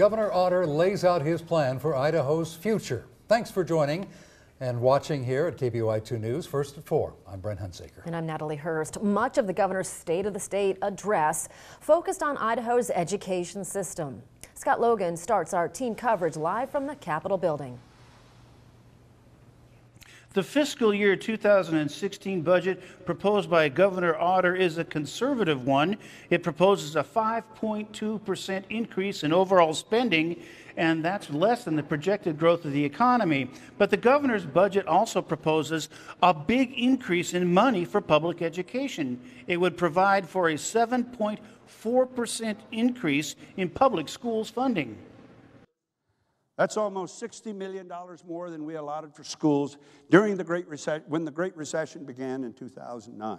Governor Otter lays out his plan for Idaho's future. Thanks for joining and watching here at KBOI 2 News. First at 4, I'm Brent Hunsaker. And I'm Natalie Hurst. Much of the governor's State of the State address focused on Idaho's education system. Scott Logan starts our team coverage live from the Capitol building. The fiscal year 2016 budget proposed by Governor Otter is a conservative one. It proposes a 5.2% increase in overall spending, and that's less than the projected growth of the economy. But the governor's budget also proposes a big increase in money for public education. It would provide for a 7.4% increase in public schools funding. That's almost $60 million more than we allotted for schools during the Great Recession, when the Great Recession began in 2009.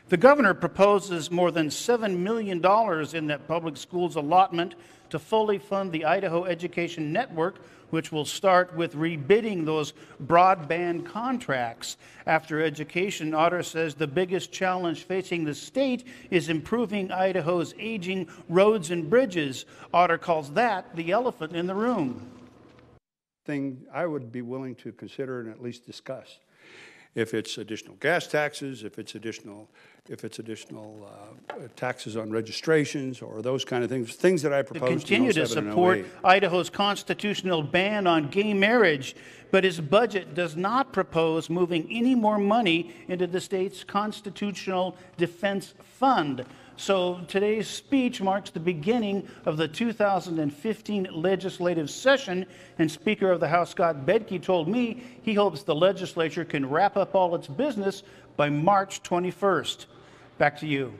The governor proposes more than $7 million in that public schools allotment to fully fund the Idaho Education Network, which will start with rebidding those broadband contracts. After education, Otter says the biggest challenge facing the state is improving Idaho's aging roads and bridges. Otter calls that the elephant in the room. Thing I would be willing to consider and at least discuss. If it's additional gas taxes, if it's additional taxes on registrations, or those kind of things that I propose to continue to support Idaho's constitutional ban on gay marriage, but his budget does not propose moving any more money into the state's constitutional defense fund. So today's speech marks the beginning of the 2015 legislative session, and Speaker of the House Scott Bedke told me he hopes the legislature can wrap up all its business by March 21st. Back to you.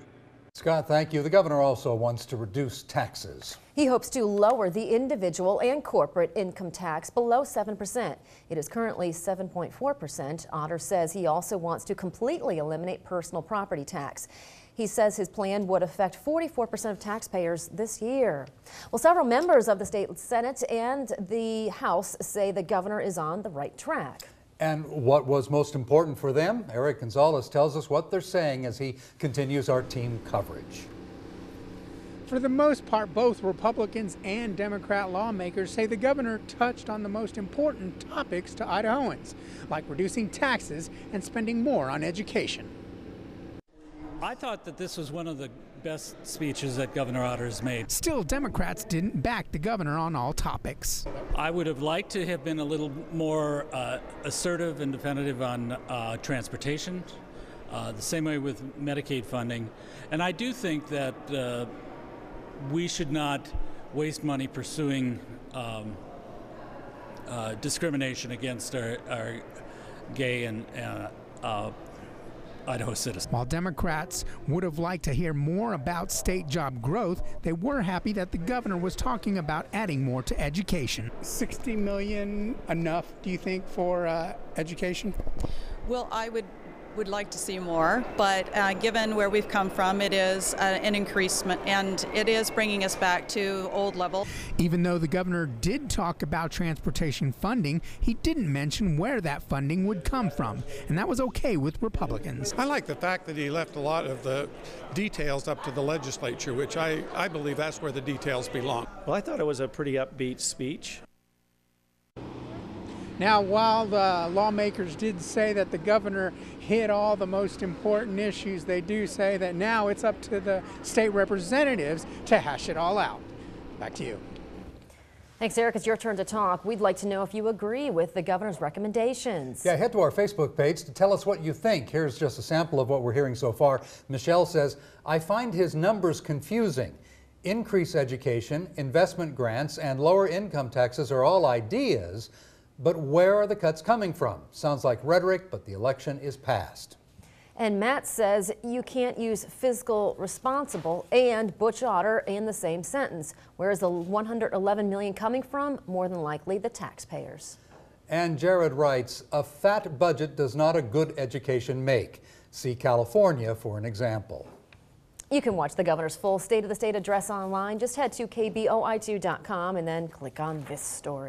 Scott, thank you. The governor also wants to reduce taxes. He hopes to lower the individual and corporate income tax below 7%. It is currently 7.4%. Otter says he also wants to completely eliminate personal property tax. He says his plan would affect 44% of taxpayers this year. Well, several members of the state Senate and the House say the governor is on the right track. And what was most important for them? Eric Gonzalez tells us what they're saying as he continues our team coverage. For the most part, both Republicans and Democrat lawmakers say the governor touched on the most important topics to Idahoans, like reducing taxes and spending more on education. I thought that this was one of the best speeches that Governor Otter has made. Still, Democrats didn't back the governor on all topics. I would have liked to have been a little more assertive and definitive on transportation, the same way with Medicaid funding. And I do think that we should not waste money pursuing discrimination against our gay and Idaho citizens. While Democrats would have liked to hear more about state job growth, they were happy that the governor was talking about adding more to education. $60 million enough, do you think, for education? Well, I would like to see more, but given where we've come from, it is an increasement, and it is bringing us back to old level. Even though the governor did talk about transportation funding, he didn't mention where that funding would come from, and that was okay with Republicans. I like the fact that he left a lot of the details up to the legislature, which I believe that's where the details belong. Well, I thought it was a pretty upbeat speech. Now, while the lawmakers did say that the governor hit all the most important issues, they do say that now it's up to the state representatives to hash it all out. Back to you. Thanks, Eric. It's your turn to talk. We'd like to know if you agree with the governor's recommendations. Yeah, head to our Facebook page to tell us what you think. Here's just a sample of what we're hearing so far. Michelle says, I find his numbers confusing. Increase education, investment grants, and lower income taxes are all ideas. But where are the cuts coming from? Sounds like rhetoric, but the election is passed. And Matt says you can't use fiscal responsible and Butch Otter in the same sentence. Where is the $111 million coming from? More than likely the taxpayers. And Jared writes, a fat budget does not a good education make. See California for an example. You can watch the governor's full State of the State address online. Just head to KBOI2.com and then click on this story.